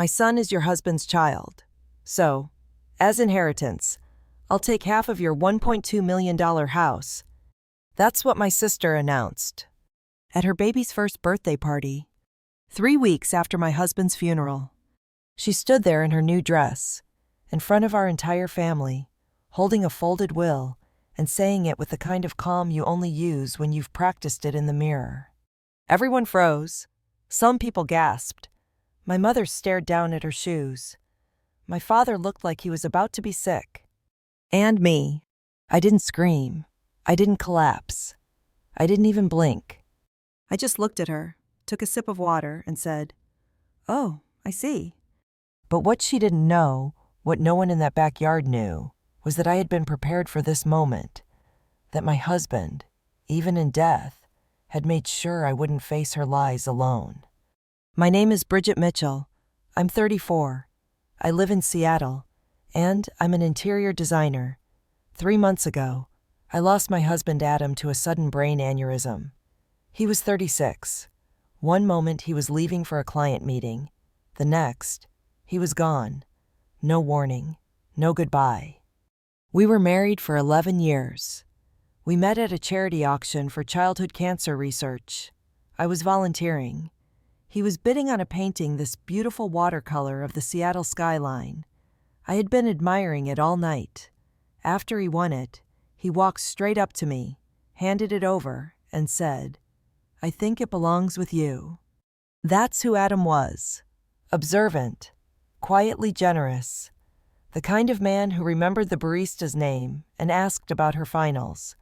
My son is your husband's child. So, as inheritance, I'll take half of your $1.2 million house. That's what my sister announced at her baby's first birthday party, 3 weeks after my husband's funeral. She stood there in her new dress, in front of our entire family, holding a folded will and saying it with the kind of calm you only use when you've practiced it in the mirror. Everyone froze. Some people gasped. My mother stared down at her shoes. My father looked like he was about to be sick. And me. I didn't scream. I didn't collapse. I didn't even blink. I just looked at her, took a sip of water, and said, "Oh, I see." But what she didn't know, what no one in that backyard knew, was that I had been prepared for this moment, that my husband, even in death, had made sure I wouldn't face her lies alone. My name is Bridget Mitchell. I'm 34. I live in Seattle, and I'm an interior designer. 3 months ago, I lost my husband Adam to a sudden brain aneurysm. He was 36. One moment he was leaving for a client meeting. The next, he was gone. No warning, no goodbye. We were married for 11 years. We met at a charity auction for childhood cancer research. I was volunteering. He was bidding on a painting, this beautiful watercolor of the Seattle skyline. I had been admiring it all night. After he won it, he walked straight up to me, handed it over, and said, "I think it belongs with you." That's who Adam was. Observant, quietly generous, the kind of man who remembered the barista's name and asked about her finals,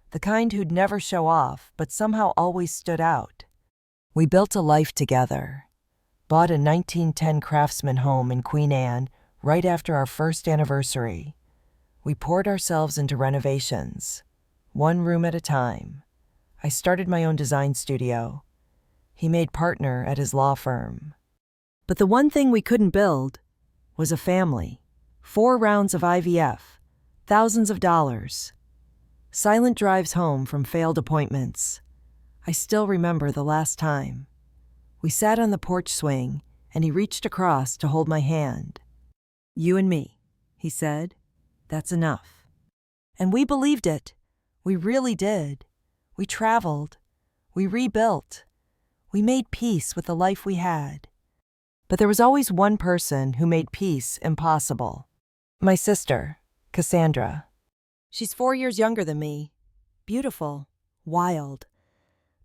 the kind who'd never show off but somehow always stood out. We built a life together, bought a 1910 Craftsman home in Queen Anne right after our first anniversary. We poured ourselves into renovations, one room at a time. I started my own design studio. He made partner at his law firm. But the one thing we couldn't build was a family. 4 rounds of IVF, thousands of dollars. Silent drives home from failed appointments. I still remember the last time. We sat on the porch swing, and he reached across to hold my hand. "You and me," he said. "That's enough." And we believed it. We really did. We traveled. We rebuilt. We made peace with the life we had. But there was always one person who made peace impossible. My sister, Cassandra. She's 4 years younger than me. Beautiful, wild.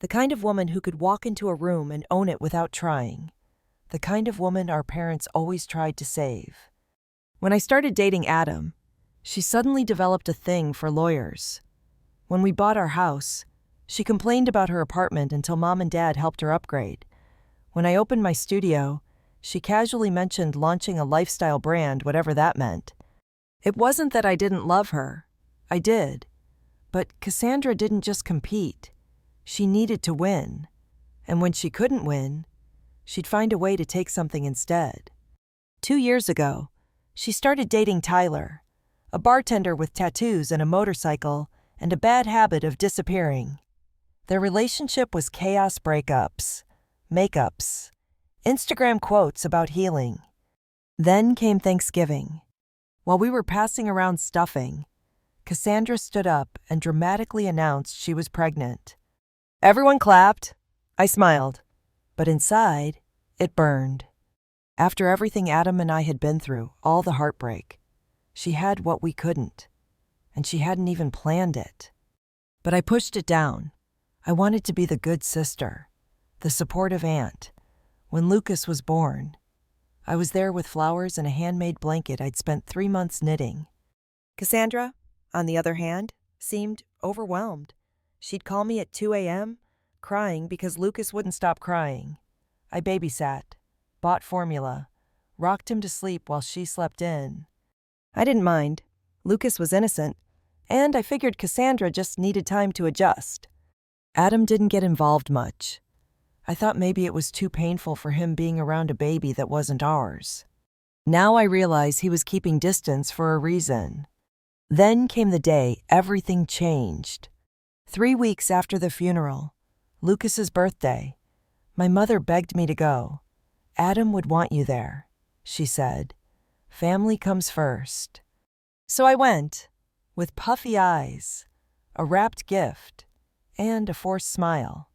The kind of woman who could walk into a room and own it without trying. The kind of woman our parents always tried to save. When I started dating Adam, she suddenly developed a thing for lawyers. When we bought our house, she complained about her apartment until Mom and Dad helped her upgrade. When I opened my studio, she casually mentioned launching a lifestyle brand, whatever that meant. It wasn't that I didn't love her. I did. But Cassandra didn't just compete. She needed to win. And when she couldn't win, she'd find a way to take something instead. 2 years ago, she started dating Tyler, a bartender with tattoos and a motorcycle and a bad habit of disappearing. Their relationship was chaos breakups, makeups, Instagram quotes about healing. Then came Thanksgiving. While we were passing around stuffing, Cassandra stood up and dramatically announced she was pregnant. Everyone clapped. I smiled. But inside, it burned. After everything Adam and I had been through, all the heartbreak, she had what we couldn't, and she hadn't even planned it. But I pushed it down. I wanted to be the good sister, the supportive aunt. When Lucas was born, I was there with flowers and a handmade blanket I'd spent 3 months knitting. Cassandra, on the other hand, seemed overwhelmed. She'd call me at 2 a.m., crying because Lucas wouldn't stop crying. I babysat, bought formula, rocked him to sleep while she slept in. I didn't mind. Lucas was innocent, and I figured Cassandra just needed time to adjust. Adam didn't get involved much. I thought maybe it was too painful for him being around a baby that wasn't ours. Now I realize he was keeping distance for a reason. Then came the day everything changed. 3 weeks after the funeral, Lucas's birthday, my mother begged me to go. Adam would want you there. she said. Family comes first. So I went, with puffy eyes, a wrapped gift, and a forced smile.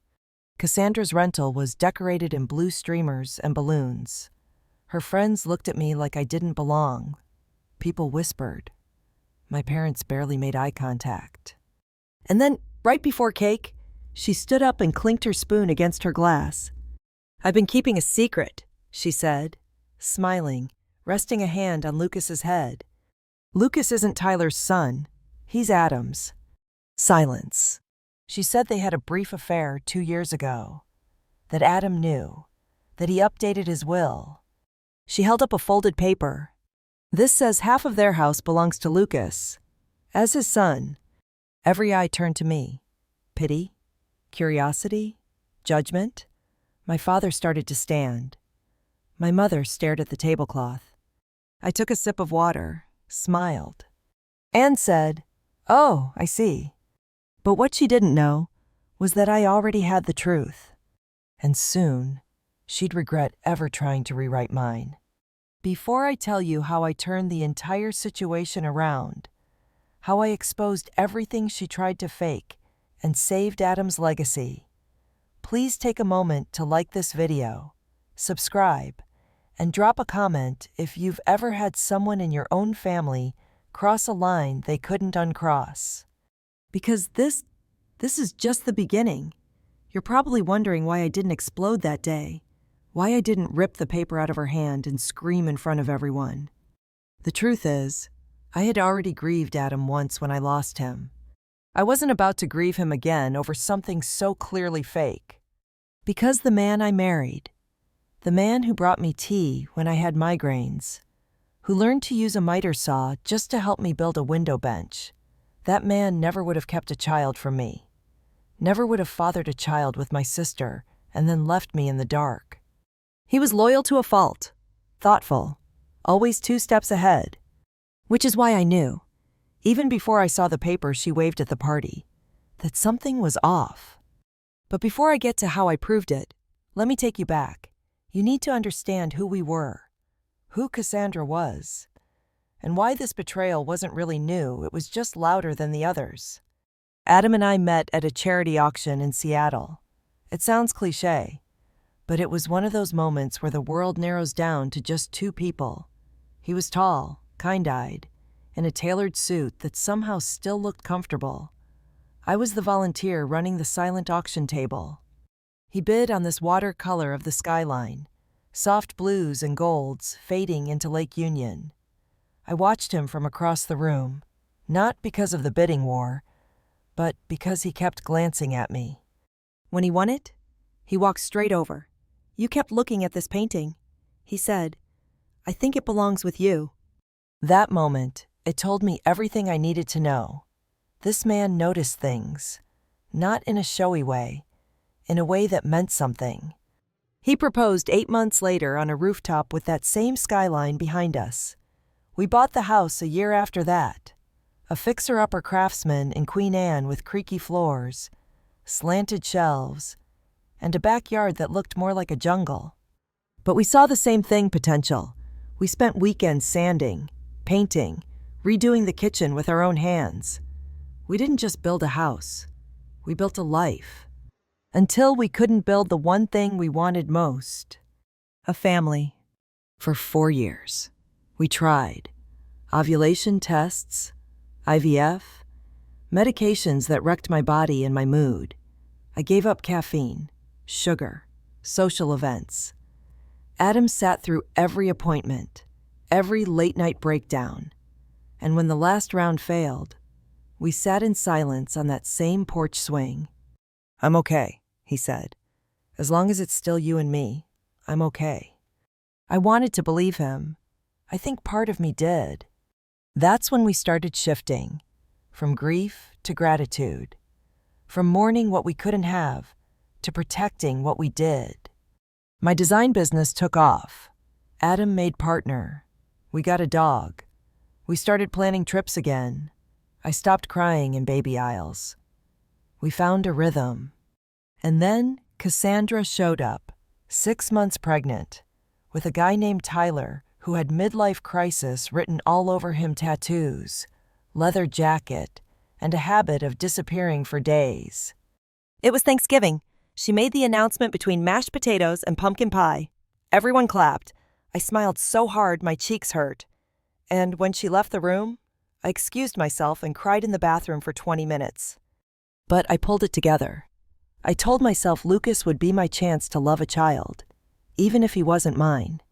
Cassandra's rental was decorated in blue streamers and balloons. Her friends looked at me like I didn't belong. People whispered. My parents barely made eye contact. And then, right before cake, she stood up and clinked her spoon against her glass. I've been keeping a secret, she said, smiling, resting a hand on Lucas's head. Lucas isn't Tyler's son. He's Adam's. Silence. She said they had a brief affair 2 years ago. That Adam knew. That he updated his will. She held up a folded paper. This says half of their house belongs to Lucas. As his son. Every eye turned to me. Pity? Curiosity? Judgment? My father started to stand. My mother stared at the tablecloth. I took a sip of water, smiled, and said, "Oh, I see." But what she didn't know was that I already had the truth. And soon, she'd regret ever trying to rewrite mine. Before I tell you how I turned the entire situation around, how I exposed everything she tried to fake and saved Adam's legacy, please take a moment to like this video, subscribe, and drop a comment if you've ever had someone in your own family cross a line they couldn't uncross. Because this is just the beginning. You're probably wondering why I didn't explode that day, why I didn't rip the paper out of her hand and scream in front of everyone. The truth is, I had already grieved Adam once when I lost him. I wasn't about to grieve him again over something so clearly fake. Because the man I married, the man who brought me tea when I had migraines, who learned to use a miter saw just to help me build a window bench, that man never would have kept a child from me. Never would have fathered a child with my sister and then left me in the dark. He was loyal to a fault, thoughtful, always 2 steps ahead. Which is why I knew, even before I saw the paper she waved at the party, that something was off. But before I get to how I proved it, let me take you back. You need to understand who we were, who Cassandra was, and why this betrayal wasn't really new, it was just louder than the others. Adam and I met at a charity auction in Seattle. It sounds cliché, but it was one of those moments where the world narrows down to just 2 people. He was tall, kind-eyed, in a tailored suit that somehow still looked comfortable. I was the volunteer running the silent auction table. He bid on this watercolor of the skyline, soft blues and golds fading into Lake Union. I watched him from across the room, not because of the bidding war, but because he kept glancing at me. When he won it, he walked straight over. "You kept looking at this painting," he said. "I think it belongs with you." That moment, it told me everything I needed to know. This man noticed things, not in a showy way, in a way that meant something. He proposed 8 months later on a rooftop with that same skyline behind us. We bought the house a year after that. A fixer-upper craftsman in Queen Anne with creaky floors, slanted shelves, and a backyard that looked more like a jungle. But we saw the same thing: potential. We spent weekends sanding, painting, redoing the kitchen with our own hands. We didn't just build a house. We built a life. Until we couldn't build the one thing we wanted most: a family. For 4 years, we tried. Ovulation tests, IVF, medications that wrecked my body and my mood. I gave up caffeine, sugar, social events. Adam sat through every appointment, every late-night breakdown. And when the last round failed, we sat in silence on that same porch swing. "I'm okay," he said. "As long as it's still you and me, I'm okay." I wanted to believe him. I think part of me did. That's when we started shifting, from grief to gratitude, from mourning what we couldn't have to protecting what we did. My design business took off. Adam made partner. We got a dog. We started planning trips again. I stopped crying in baby aisles. We found a rhythm. And then Cassandra showed up, 6 months pregnant, with a guy named Tyler who who had midlife crisis written all over him, tattoos, leather jacket, and a habit of disappearing for days. It was Thanksgiving. She made the announcement between mashed potatoes and pumpkin pie. Everyone clapped. I smiled so hard my cheeks hurt. And when she left the room, I excused myself and cried in the bathroom for 20 minutes. But I pulled it together. I told myself Lucas would be my chance to love a child, even if he wasn't mine.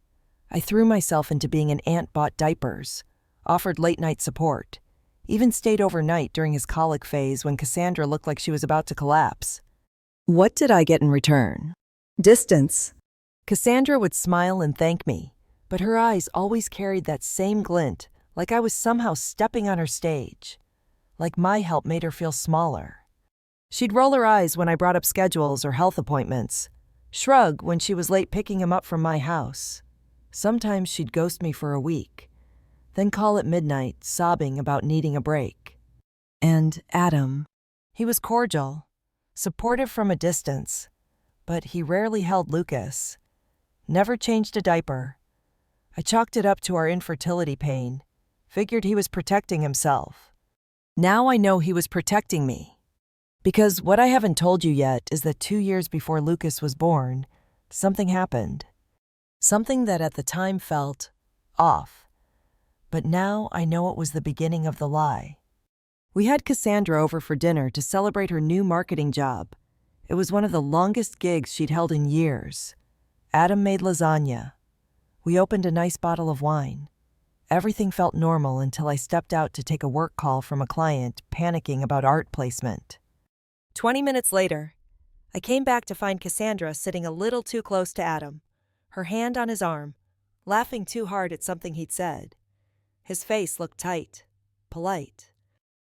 I threw myself into being an aunt, bought diapers, offered late-night support, even stayed overnight during his colic phase when Cassandra looked like she was about to collapse. What did I get in return? Distance. Cassandra would smile and thank me, but her eyes always carried that same glint, like I was somehow stepping on her stage, like my help made her feel smaller. She'd roll her eyes when I brought up schedules or health appointments, shrug when she was late picking him up from my house. Sometimes she'd ghost me for a week, then call at midnight, sobbing about needing a break. And Adam, he was cordial, supportive from a distance, but he rarely held Lucas, never changed a diaper. I chalked it up to our infertility pain, figured he was protecting himself. Now I know he was protecting me. Because what I haven't told you yet is that 2 years before Lucas was born, something happened. Something that at the time felt off. But now I know it was the beginning of the lie. We had Cassandra over for dinner to celebrate her new marketing job. It was one of the longest gigs she'd held in years. Adam made lasagna. We opened a nice bottle of wine. Everything felt normal until I stepped out to take a work call from a client, panicking about art placement. 20 minutes later, I came back to find Cassandra sitting a little too close to Adam, her hand on his arm, laughing too hard at something he'd said. His face looked tight, polite.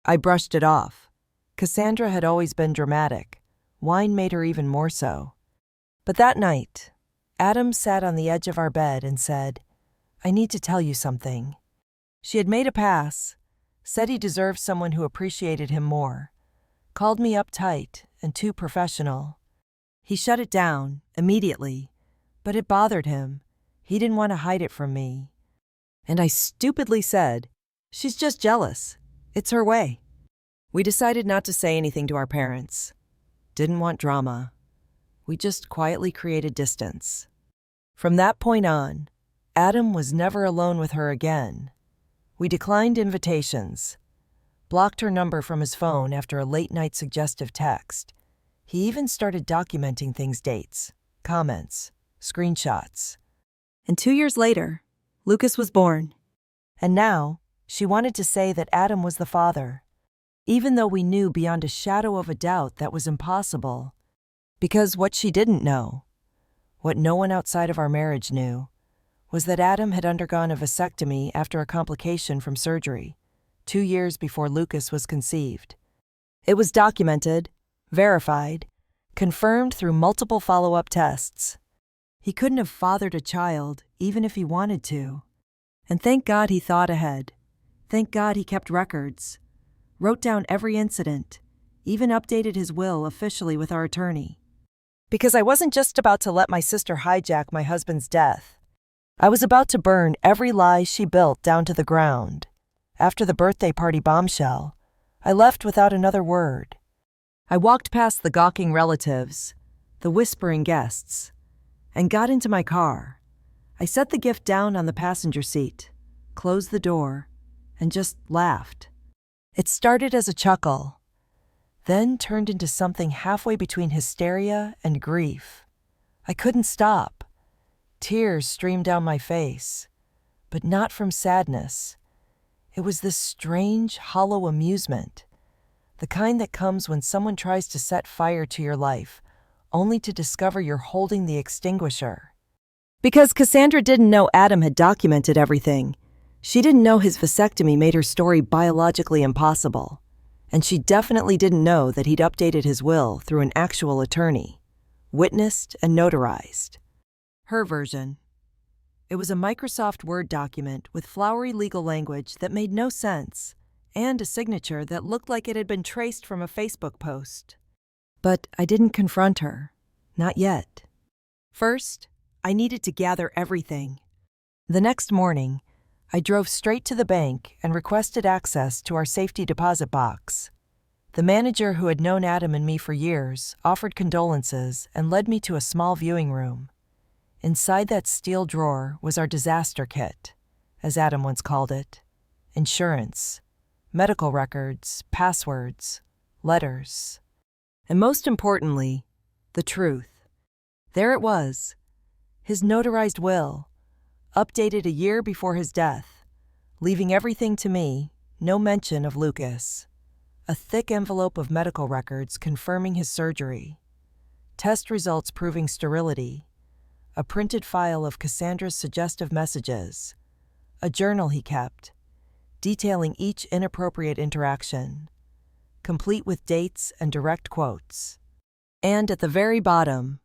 I brushed it off. Cassandra had always been dramatic. Wine made her even more so. But that night, Adam sat on the edge of our bed and said, "I need to tell you something." She had made a pass, said he deserved someone who appreciated him more, called me uptight and too professional. He shut it down immediately, but it bothered him. He didn't want to hide it from me. And I stupidly said, "She's just jealous. It's her way." We decided not to say anything to our parents. Didn't want drama. We just quietly created distance. From that point on, Adam was never alone with her again. We declined invitations, blocked her number from his phone after a late-night suggestive text. He even started documenting things, dates, comments, screenshots. And 2 years later, Lucas was born. And now, she wanted to say that Adam was the father, even though we knew beyond a shadow of a doubt that was impossible. Because what she didn't know, what no one outside of our marriage knew, was that Adam had undergone a vasectomy after a complication from surgery, 2 years before Lucas was conceived. It was documented, verified, confirmed through multiple follow-up tests. He couldn't have fathered a child, even if he wanted to. And thank God he thought ahead. Thank God he kept records, wrote down every incident, even updated his will officially with our attorney. Because I wasn't just about to let my sister hijack my husband's death. I was about to burn every lie she built down to the ground. After the birthday party bombshell, I left without another word. I walked past the gawking relatives, the whispering guests, and got into my car. I set the gift down on the passenger seat, closed the door, and just laughed. It started as a chuckle, then turned into something halfway between hysteria and grief. I couldn't stop. Tears streamed down my face, but not from sadness. It was this strange, hollow amusement, the kind that comes when someone tries to set fire to your life, only to discover you're holding the extinguisher. Because Cassandra didn't know Adam had documented everything. She didn't know his vasectomy made her story biologically impossible. And she definitely didn't know that he'd updated his will through an actual attorney, witnessed and notarized. Her version. It was a Microsoft Word document with flowery legal language that made no sense, and a signature that looked like it had been traced from a Facebook post. But I didn't confront her. Not yet. First, I needed to gather everything. The next morning, I drove straight to the bank and requested access to our safety deposit box. The manager, who had known Adam and me for years, offered condolences and led me to a small viewing room. Inside that steel drawer was our disaster kit, as Adam once called it: insurance, medical records, passwords, letters, and most importantly, the truth. There it was, his notarized will, updated a year before his death, leaving everything to me, no mention of Lucas. A thick envelope of medical records confirming his surgery, test results proving sterility, a printed file of Cassandra's suggestive messages, a journal he kept, detailing each inappropriate interaction, complete with dates and direct quotes. And at the very bottom,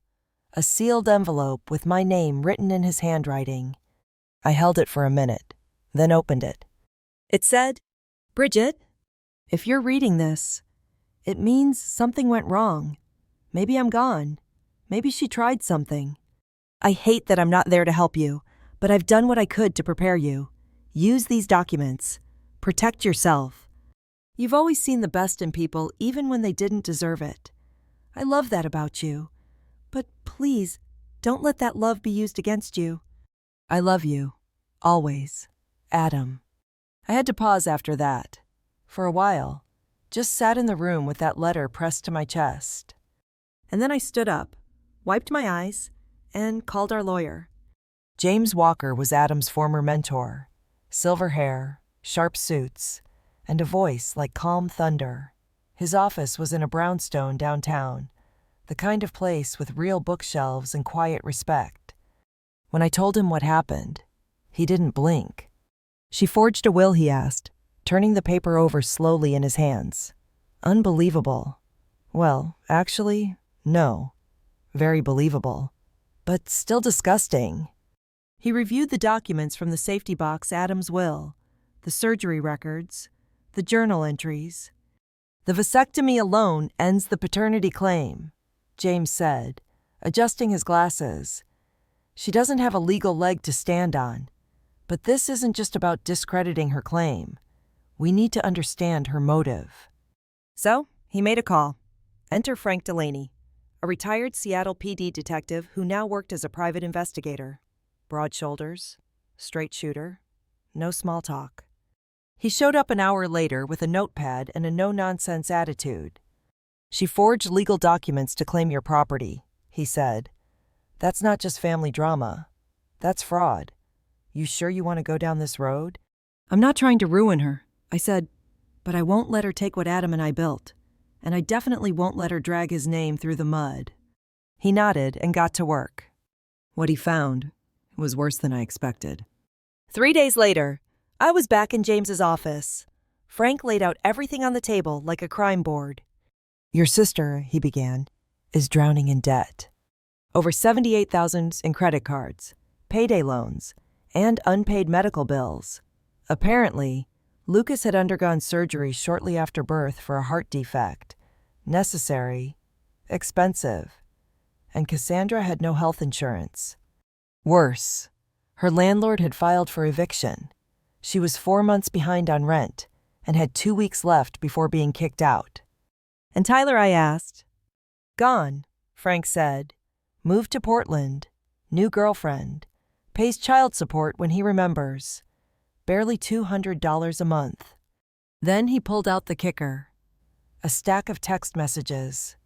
a sealed envelope with my name written in his handwriting. I held it for a minute, then opened it. It said, "Bridget, if you're reading this, it means something went wrong. Maybe I'm gone. Maybe she tried something. I hate that I'm not there to help you, but I've done what I could to prepare you. Use these documents. Protect yourself. You've always seen the best in people even when they didn't deserve it. I love that about you. But please, don't let that love be used against you. I love you. Always. Adam." I had to pause after that. For a while, just sat in the room with that letter pressed to my chest. And then I stood up, wiped my eyes, and called our lawyer. James Walker was Adam's former mentor. Silver hair, sharp suits, and a voice like calm thunder. His office was in a brownstone downtown, the kind of place with real bookshelves and quiet respect. When I told him what happened, he didn't blink. "She forged a will?" he asked, turning the paper over slowly in his hands. Unbelievable. Well, actually, no. Very believable. But still disgusting. He reviewed the documents from the safety box: Adam's will, the surgery records, the journal entries. "The vasectomy alone ends the paternity claim," James said, adjusting his glasses. "She doesn't have a legal leg to stand on. But this isn't just about discrediting her claim. We need to understand her motive." So, he made a call. Enter Frank Delaney, a retired Seattle PD detective who now worked as a private investigator. Broad shoulders, straight shooter, no small talk. He showed up an hour later with a notepad and a no-nonsense attitude. "She forged legal documents to claim your property," he said. "That's not just family drama. That's fraud. You sure you want to go down this road?" "I'm not trying to ruin her," I said, "but I won't let her take what Adam and I built, and I definitely won't let her drag his name through the mud." He nodded and got to work. What he found was worse than I expected. 3 days later, I was back in James's office. Frank laid out everything on the table like a crime board. "Your sister," he began, "is drowning in debt. Over $78,000 in credit cards, payday loans, and unpaid medical bills. Apparently, Lucas had undergone surgery shortly after birth for a heart defect. Necessary, expensive, and Cassandra had no health insurance. Worse, her landlord had filed for eviction. She was 4 months behind on rent and had 2 weeks left before being kicked out." "And Tyler?" I asked. "Gone," Frank said. "Moved to Portland. New girlfriend. Pays child support when he remembers. Barely $200 a month." Then he pulled out the kicker. A stack of text messages.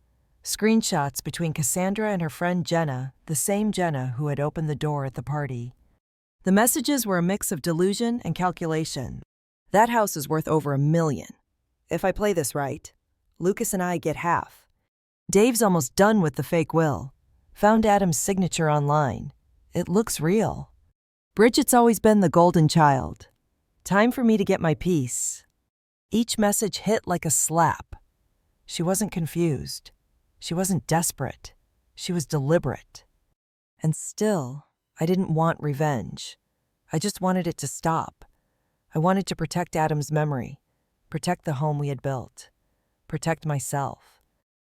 Screenshots between Cassandra and her friend Jenna, the same Jenna who had opened the door at the party. The messages were a mix of delusion and calculation. "That house is worth over $1 million. If I play this right, Lucas and I get half. Dave's almost done with the fake will. Found Adam's signature online. It looks real. Bridget's always been the golden child. Time for me to get my piece." Each message hit like a slap. She wasn't confused. She wasn't desperate. She was deliberate. And still, I didn't want revenge. I just wanted it to stop. I wanted to protect Adam's memory, protect the home we had built, protect myself.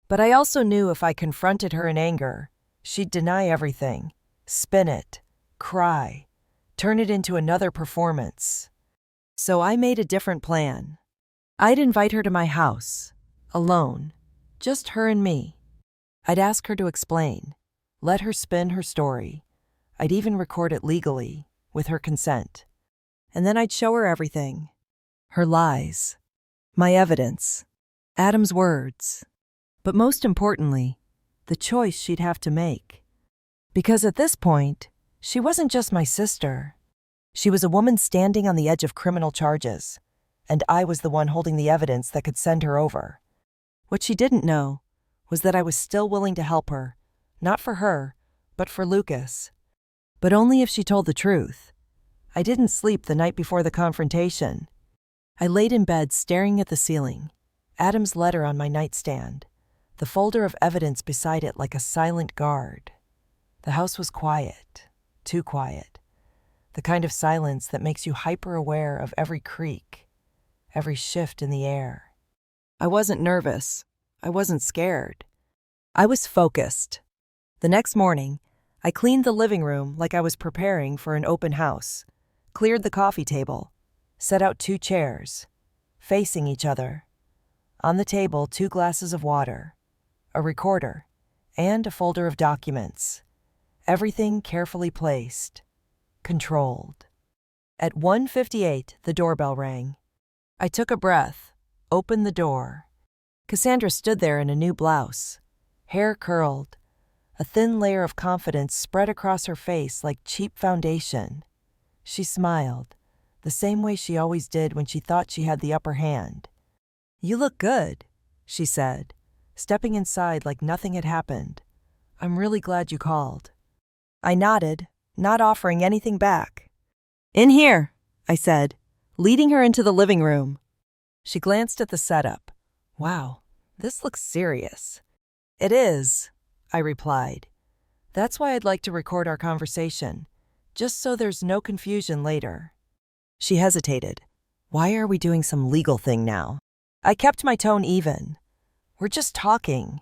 But I also knew if I confronted her in anger, she'd deny everything, spin it, cry, turn it into another performance. So I made a different plan. I'd invite her to my house, alone, just her and me. I'd ask her to explain, let her spin her story. I'd even record it legally, with her consent. And then I'd show her everything. Her lies, my evidence, Adam's words. But most importantly, the choice she'd have to make. Because at this point, she wasn't just my sister. She was a woman standing on the edge of criminal charges, and I was the one holding the evidence that could send her over. What she didn't know was that I was still willing to help her, not for her, but for Lucas. But only if she told the truth. I didn't sleep the night before the confrontation. I laid in bed staring at the ceiling, Adam's letter on my nightstand, the folder of evidence beside it like a silent guard. The house was quiet, too quiet. The kind of silence that makes you hyper-aware of every creak, every shift in the air. I wasn't nervous. I wasn't scared. I was focused. The next morning, I cleaned the living room like I was preparing for an open house, cleared the coffee table, set out 2 chairs, facing each other. On the table, 2 glasses of water, a recorder, and a folder of documents. Everything carefully placed, controlled. At 1:58, the doorbell rang. I took a breath, opened the door. Cassandra stood there in a new blouse, hair curled, a thin layer of confidence spread across her face like cheap foundation. She smiled, the same way she always did when she thought she had the upper hand. "You look good," she said, stepping inside like nothing had happened. "I'm really glad you called." I nodded, not offering anything back. "In here," I said, leading her into the living room. She glanced at the setup. "Wow, this looks serious." "It is," I replied. "That's why I'd like to record our conversation, just so there's no confusion later." She hesitated. "Why are we doing some legal thing now?" I kept my tone even. "We're just talking.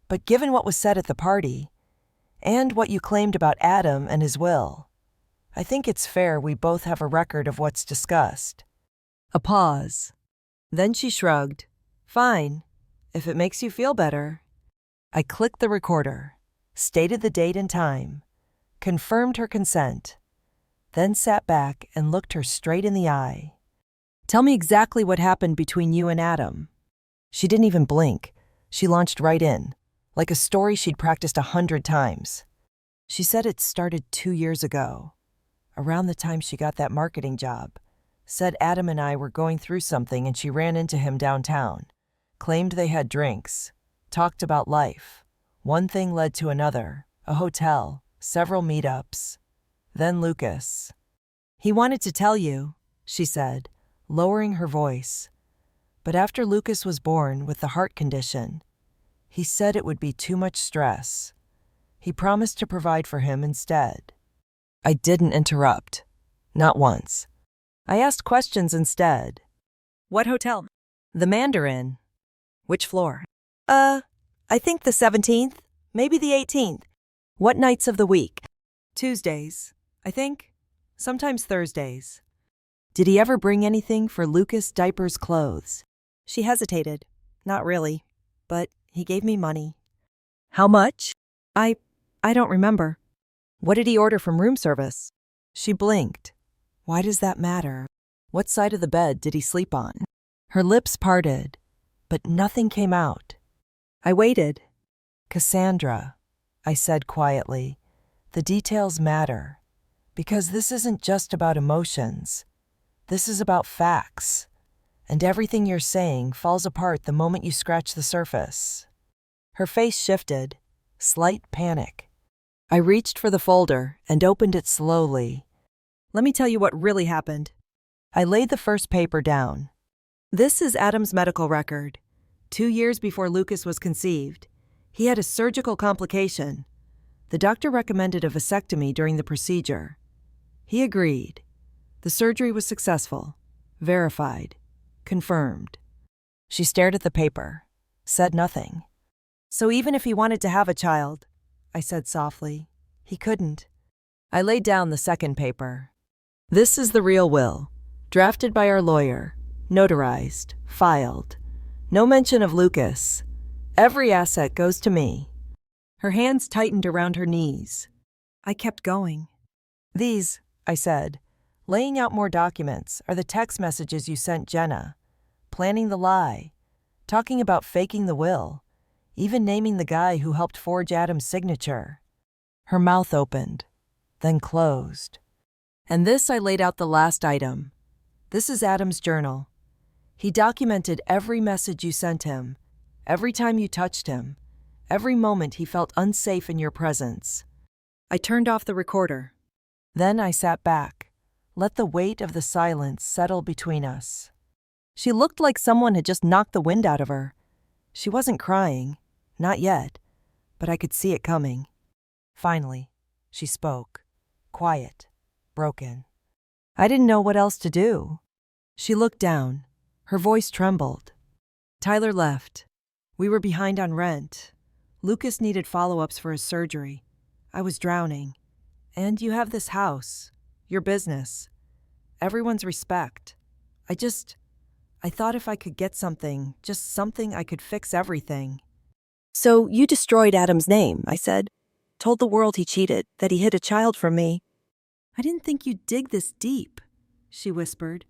But given what was said at the party, and what you claimed about Adam and his will, I think it's fair we both have a record of what's discussed." A pause. Then she shrugged. "Fine, if it makes you feel better." I clicked the recorder, stated the date and time, confirmed her consent, then sat back and looked her straight in the eye. "Tell me exactly what happened between you and Adam." She didn't even blink. She launched right in, like a story she'd practiced 100 times. She said it started 2 years ago, around the time she got that marketing job. Said Adam and I were going through something and she ran into him downtown. Claimed they had drinks. Talked about life. One thing led to another. A hotel. Several meetups. Then Lucas. "He wanted to tell you," she said, lowering her voice. "But after Lucas was born with the heart condition, he said it would be too much stress. He promised to provide for him instead." I didn't interrupt. Not once. I asked questions instead. "What hotel?" "The Mandarin." "Which floor?" I think the 17th, maybe the 18th. "What nights of the week?" "Tuesdays, I think. Sometimes Thursdays." "Did he ever bring anything for Lucas' diapers, clothes?" She hesitated. "Not really, but he gave me money." "How much?" I don't remember." "What did he order from room service?" She blinked. "Why does that matter? What side of the bed did he sleep on?" Her lips parted, but nothing came out. I waited. "Cassandra," I said quietly, "the details matter, because this isn't just about emotions. This is about facts, and everything you're saying falls apart the moment you scratch the surface." Her face shifted, slight panic. I reached for the folder and opened it slowly. "Let me tell you what really happened." I laid the first paper down. "This is Adam's medical record. 2 years before Lucas was conceived, he had a surgical complication. The doctor recommended a vasectomy during the procedure. He agreed. The surgery was successful, verified, confirmed." She stared at the paper, said nothing. "So even if he wanted to have a child," I said softly, "he couldn't." I laid down the second paper. This is the real will, drafted by our lawyer, notarized, filed. No mention of Lucas. Every asset goes to me. Her hands tightened around her knees. I kept going. These, I said, laying out more documents, are the text messages you sent Jenna, planning the lie, talking about faking the will, even naming the guy who helped forge Adam's signature. Her mouth opened, then closed. And this, I laid out the last item. This is Adam's journal. He documented every message you sent him, every time you touched him, every moment he felt unsafe in your presence. I turned off the recorder. Then I sat back, let the weight of the silence settle between us. She looked like someone had just knocked the wind out of her. She wasn't crying, not yet, but I could see it coming. Finally, she spoke, quiet, broken. I didn't know what else to do. She looked down. Her voice trembled. Tyler left. We were behind on rent. Lucas needed follow-ups for his surgery. I was drowning. And you have this house, your business, everyone's respect. I thought if I could get something, just something, I could fix everything. So you destroyed Adam's name, I said. Told the world he cheated, that he hid a child from me. I didn't think you'd dig this deep, she whispered.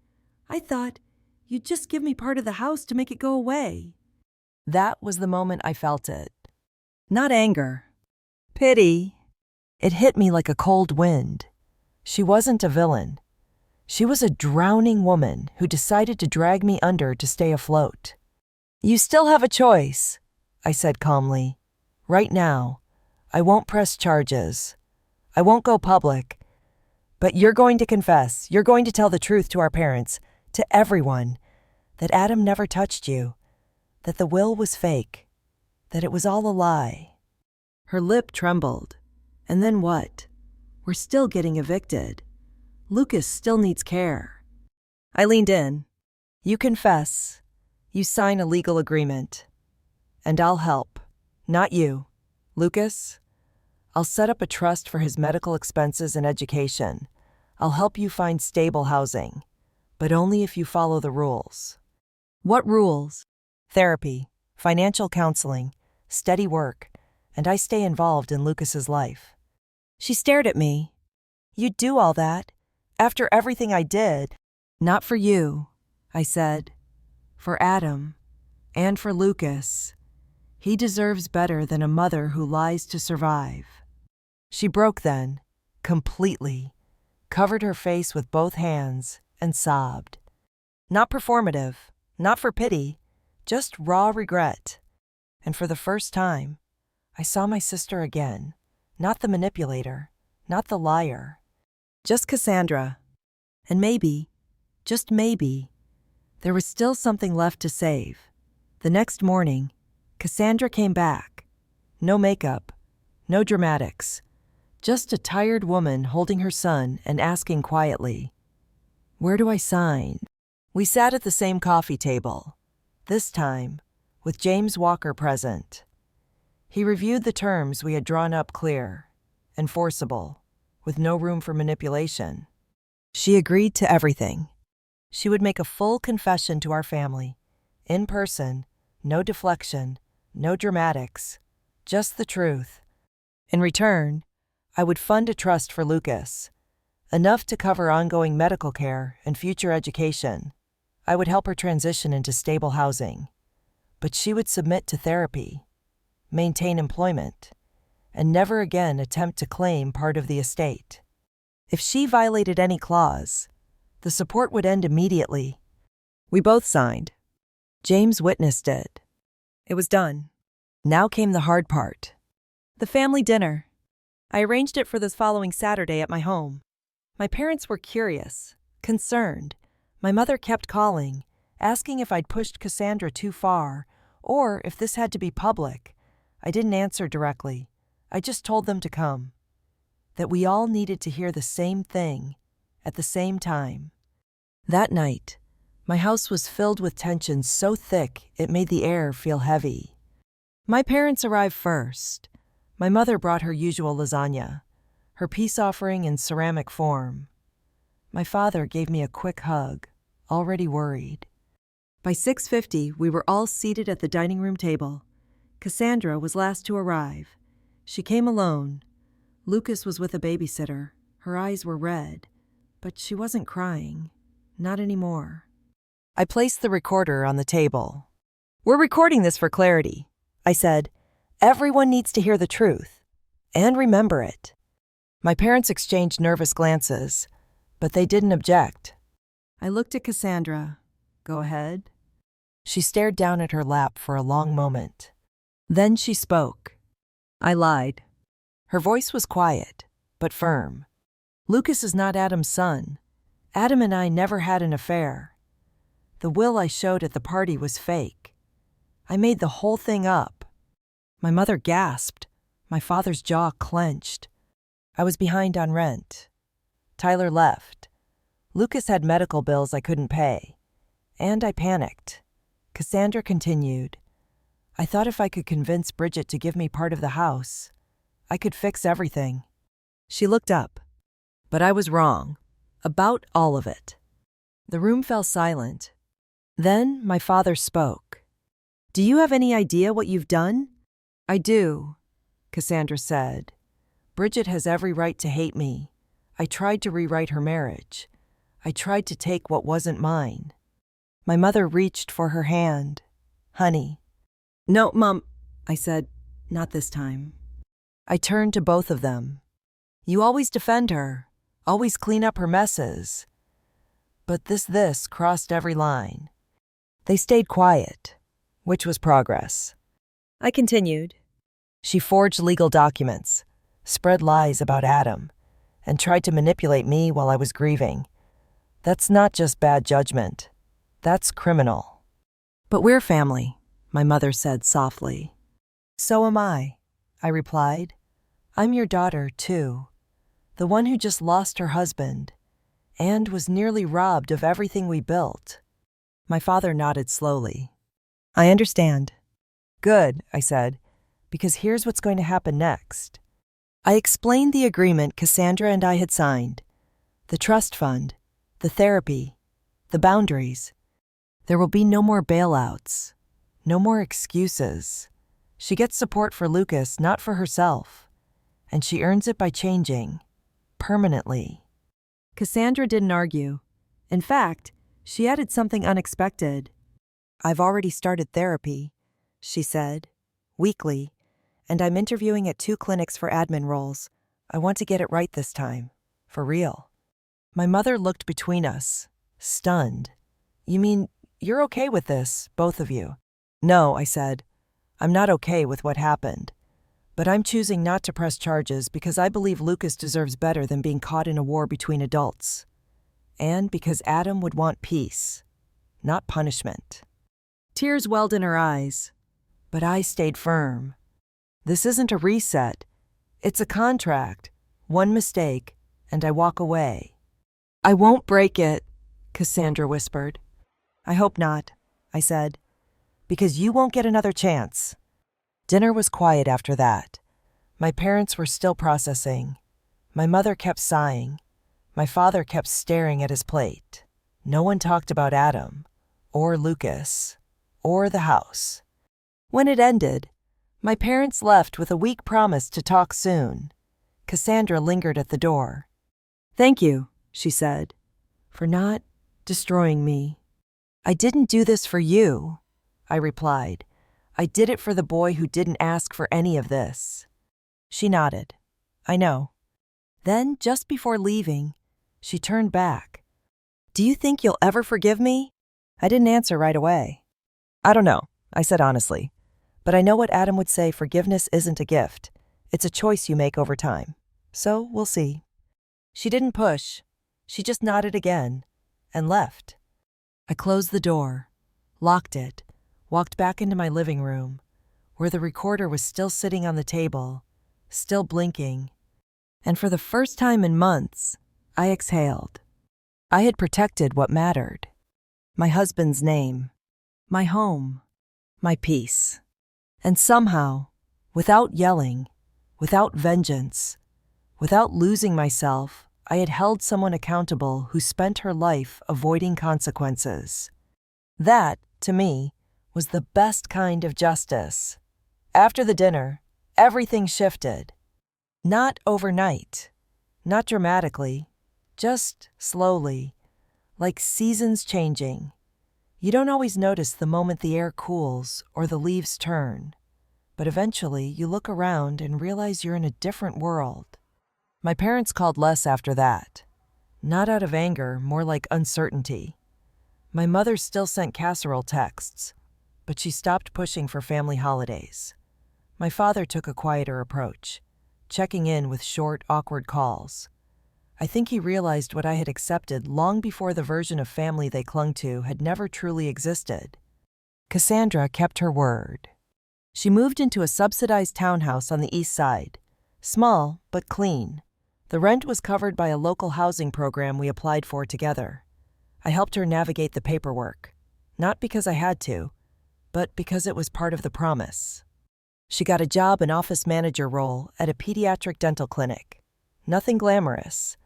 I thought you'd just give me part of the house to make it go away. That was the moment I felt it. Not anger. Pity. It hit me like a cold wind. She wasn't a villain. She was a drowning woman who decided to drag me under to stay afloat. You still have a choice, I said calmly. Right now, I won't press charges. I won't go public. But you're going to confess, you're going to tell the truth to our parents, to everyone, that Adam never touched you, that the will was fake, that it was all a lie. Her lip trembled. And then what? We're still getting evicted. Lucas still needs care. I leaned in. You confess. You sign a legal agreement. And I'll help. Not you. Lucas, I'll set up a trust for his medical expenses and education. I'll help you find stable housing. But only if you follow the rules. What rules? Therapy, financial counseling, steady work, and I stay involved in Lucas's life. She stared at me. You'd do all that? After everything I did? Not for you, I said. For Adam. And for Lucas. He deserves better than a mother who lies to survive. She broke then, completely, covered her face with both hands, and sobbed. Not performative, not for pity, just raw regret. And for the first time, I saw my sister again. Not the manipulator, not the liar. Just Cassandra. And maybe, just maybe, there was still something left to save. The next morning, Cassandra came back. No makeup, no dramatics. Just a tired woman holding her son and asking quietly, "Where do I sign?" We sat at the same coffee table, this time with James Walker present. He reviewed the terms we had drawn up clear, enforceable, with no room for manipulation. She agreed to everything. She would make a full confession to our family, in person, no deflection, no dramatics, just the truth. In return, I would fund a trust for Lucas, enough to cover ongoing medical care and future education. I would help her transition into stable housing. But she would submit to therapy, maintain employment, and never again attempt to claim part of the estate. If she violated any clause, the support would end immediately. We both signed. James witnessed it. It was done. Now came the hard part. The family dinner. I arranged it for this following Saturday at my home. My parents were curious, concerned. My mother kept calling, asking if I'd pushed Cassandra too far, or if this had to be public. I didn't answer directly. I just told them to come. That we all needed to hear the same thing, at the same time. That night, my house was filled with tension so thick it made the air feel heavy. My parents arrived first. My mother brought her usual lasagna, her peace offering in ceramic form. My father gave me a quick hug, already worried. By 6:50, we were all seated at the dining room table. Cassandra was last to arrive. She came alone. Lucas was with a babysitter. Her eyes were red, but she wasn't crying. Not anymore. I placed the recorder on the table. "We're recording this for clarity," I said. "Everyone needs to hear the truth. And remember it." My parents exchanged nervous glances, but they didn't object. I looked at Cassandra. "Go ahead." She stared down at her lap for a long moment. Then she spoke. "I lied." Her voice was quiet, but firm. "Lucas is not Adam's son. Adam and I never had an affair. The will I showed at the party was fake. I made the whole thing up." My mother gasped. My father's jaw clenched. I was behind on rent. Tyler left. Lucas had medical bills I couldn't pay. And I panicked. Cassandra continued. "I thought if I could convince Bridget to give me part of the house, I could fix everything." She looked up. But I was wrong. About all of it. The room fell silent. Then my father spoke. "Do you have any idea what you've done?" "I do," Cassandra said. "Bridget has every right to hate me. I tried to rewrite her marriage. I tried to take what wasn't mine." My mother reached for her hand. "Honey." "No, Mom," I said. "Not this time." I turned to both of them. "You always defend her, always clean up her messes. But this crossed every line." They stayed quiet, which was progress. I continued. "She forged legal documents, spread lies about Adam, and tried to manipulate me while I was grieving. That's not just bad judgment. That's criminal." "But we're family," my mother said softly. "So am I," I replied. "I'm your daughter, too. The one who just lost her husband and was nearly robbed of everything we built." My father nodded slowly. "I understand." "Good," I said, "because here's what's going to happen next." I explained the agreement Cassandra and I had signed. The trust fund, the therapy, the boundaries. There will be no more bailouts, no more excuses. She gets support for Lucas, not for herself. And she earns it by changing. Permanently. Cassandra didn't argue. In fact, she added something unexpected. "I've already started therapy," she said, weekly, "and I'm interviewing at 2 clinics for admin roles. I want to get it right this time. For real." My mother looked between us, stunned. "You mean you're okay with this, both of you?" "No," I said. "I'm not okay with what happened. But I'm choosing not to press charges because I believe Lucas deserves better than being caught in a war between adults. And because Adam would want peace, not punishment." Tears welled in her eyes. But I stayed firm. "This isn't a reset. It's a contract. One mistake, and I walk away." "I won't break it," Cassandra whispered. "I hope not," I said, "because you won't get another chance." Dinner was quiet after that. My parents were still processing. My mother kept sighing. My father kept staring at his plate. No one talked about Adam, or Lucas, or the house. When it ended, my parents left with a weak promise to talk soon. Cassandra lingered at the door. "Thank you," she said, "for not destroying me." "I didn't do this for you," I replied. "I did it for the boy who didn't ask for any of this." She nodded. "I know." Then, just before leaving, she turned back. "Do you think you'll ever forgive me?" I didn't answer right away. "I don't know," I said honestly. "But I know what Adam would say, forgiveness isn't a gift. It's a choice you make over time. So we'll see." She didn't push. She just nodded again and left. I closed the door, locked it, walked back into my living room, where the recorder was still sitting on the table, still blinking. And for the first time in months, I exhaled. I had protected what mattered. My husband's name, my home, my peace. And somehow, without yelling, without vengeance, without losing myself, I had held someone accountable who spent her life avoiding consequences. That, to me, was the best kind of justice. After the dinner, everything shifted. Not overnight, not dramatically, just slowly, like seasons changing. You don't always notice the moment the air cools or the leaves turn, but eventually you look around and realize you're in a different world. My parents called less after that. Not out of anger, more like uncertainty. My mother still sent casserole texts, but she stopped pushing for family holidays. My father took a quieter approach, checking in with short, awkward calls. I think he realized what I had accepted long before the version of family they clung to had never truly existed. Cassandra kept her word. She moved into a subsidized townhouse on the east side. Small, but clean. The rent was covered by a local housing program we applied for together. I helped her navigate the paperwork, not because I had to, but because it was part of the promise. She got a job, an office manager role at a pediatric dental clinic. Nothing glamorous,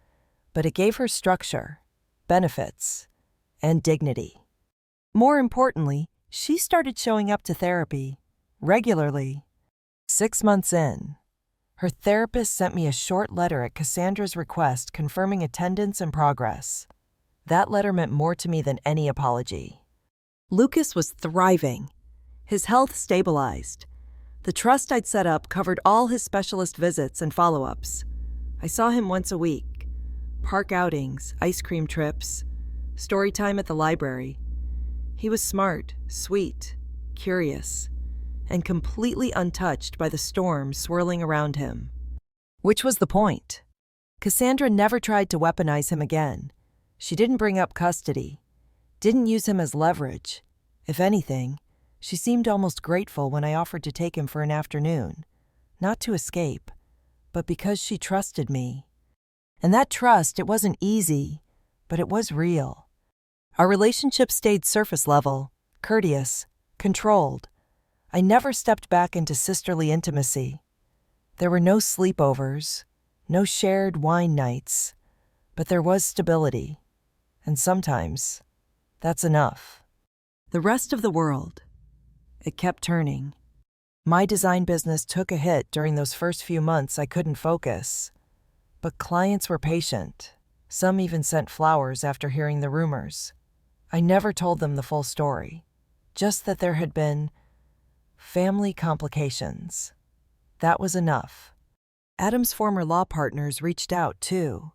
but it gave her structure, benefits, and dignity. More importantly, she started showing up to therapy regularly. 6 months in, her therapist sent me a short letter at Cassandra's request confirming attendance and progress. That letter meant more to me than any apology. Lucas was thriving. His health stabilized. The trust I'd set up covered all his specialist visits and follow-ups. I saw him once a week. Park outings, ice cream trips, story time at the library. He was smart, sweet, curious, and completely untouched by the storm swirling around him. Which was the point. Cassandra never tried to weaponize him again. She didn't bring up custody, didn't use him as leverage. If anything, she seemed almost grateful when I offered to take him for an afternoon, not to escape, but because she trusted me. And that trust, it wasn't easy, but it was real. Our relationship stayed surface level, courteous, controlled. I never stepped back into sisterly intimacy. There were no sleepovers, no shared wine nights, but there was stability. And sometimes, that's enough. The rest of the world, it kept turning. My design business took a hit during those first few months. I couldn't focus. But clients were patient. Some even sent flowers after hearing the rumors. I never told them the full story, just that there had been family complications. That was enough. Adam's former law partners reached out, too,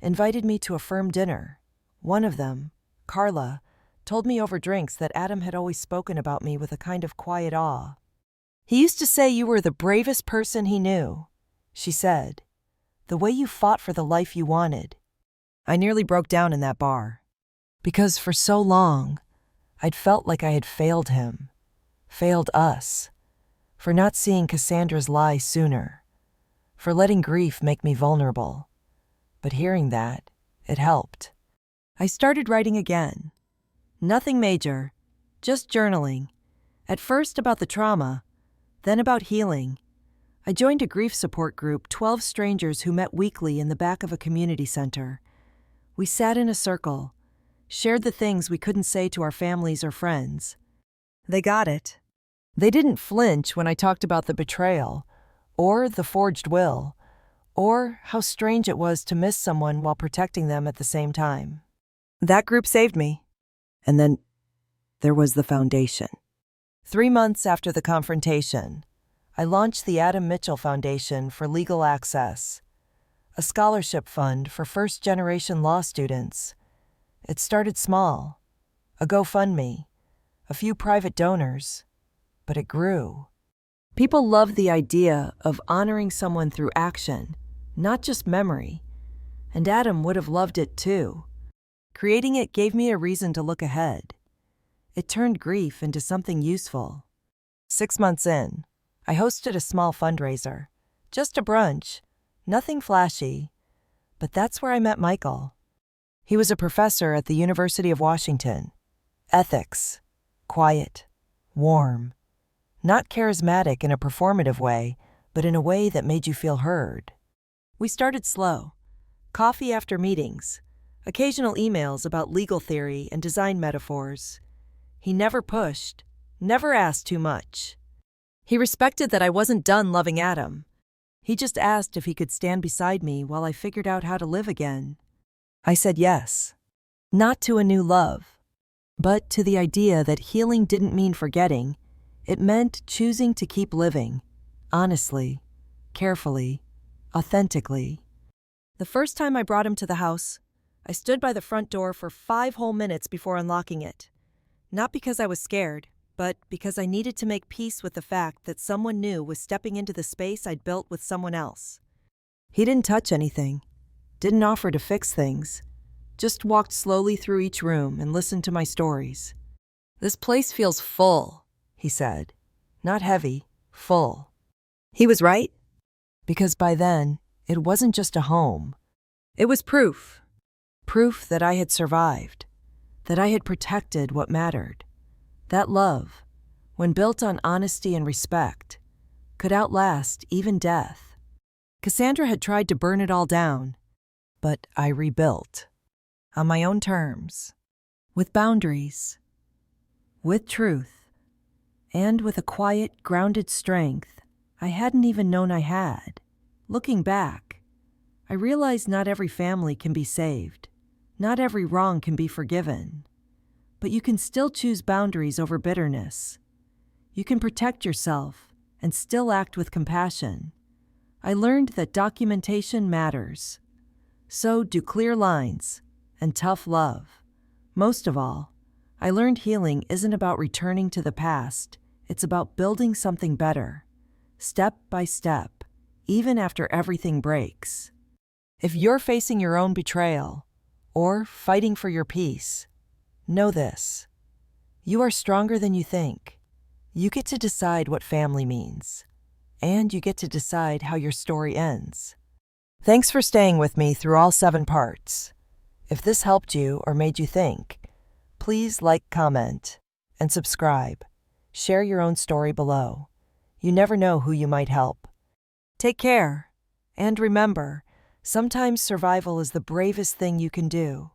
invited me to a firm dinner. One of them, Carla, told me over drinks that Adam had always spoken about me with a kind of quiet awe. He used to say you were the bravest person he knew, she said. The way you fought for the life you wanted. I nearly broke down in that bar. Because for so long, I'd felt like I had failed him, failed us, for not seeing Cassandra's lie sooner, for letting grief make me vulnerable. But hearing that, it helped. I started writing again. Nothing major, just journaling. At first about the trauma, then about healing. I joined a grief support group, 12 strangers who met weekly in the back of a community center. We sat in a circle, shared the things we couldn't say to our families or friends. They got it. They didn't flinch when I talked about the betrayal, or the forged will, or how strange it was to miss someone while protecting them at the same time. That group saved me. And then there was the foundation. 3 months after the confrontation, I launched the Adam Mitchell Foundation for Legal Access, a scholarship fund for first-generation law students. It started small, a GoFundMe, a few private donors, but it grew. People love the idea of honoring someone through action, not just memory, and Adam would have loved it too. Creating it gave me a reason to look ahead. It turned grief into something useful. 6 months in, I hosted a small fundraiser, just a brunch, nothing flashy, but that's where I met Michael. He was a professor at the University of Washington. Ethics, quiet, warm, not charismatic in a performative way, but in a way that made you feel heard. We started slow, coffee after meetings, occasional emails about legal theory and design metaphors. He never pushed, never asked too much. He respected that I wasn't done loving Adam. He just asked if he could stand beside me while I figured out how to live again. I said yes. Not to a new love, but to the idea that healing didn't mean forgetting. It meant choosing to keep living, honestly, carefully, authentically. The first time I brought him to the house, I stood by the front door for 5 whole minutes before unlocking it. Not because I was scared, but because I needed to make peace with the fact that someone new was stepping into the space I'd built with someone else. He didn't touch anything, didn't offer to fix things, just walked slowly through each room and listened to my stories. "This place feels full," he said. "Not heavy, full." He was right, because by then, it wasn't just a home. It was proof. Proof that I had survived, that I had protected what mattered. That love, when built on honesty and respect, could outlast even death. Cassandra had tried to burn it all down, but I rebuilt. On my own terms, with boundaries, with truth, and with a quiet, grounded strength I hadn't even known I had. Looking back, I realized not every family can be saved, not every wrong can be forgiven, but you can still choose boundaries over bitterness. You can protect yourself and still act with compassion. I learned that documentation matters. So do clear lines and tough love. Most of all, I learned healing isn't about returning to the past. It's about building something better, step by step, even after everything breaks. If you're facing your own betrayal or fighting for your peace, know this: you are stronger than you think. You get to decide what family means, and you get to decide how your story ends. Thanks for staying with me through all 7 parts. If this helped you or made you think, please like, comment, and subscribe. Share your own story below. You never know who you might help. Take care, and remember, sometimes survival is the bravest thing you can do.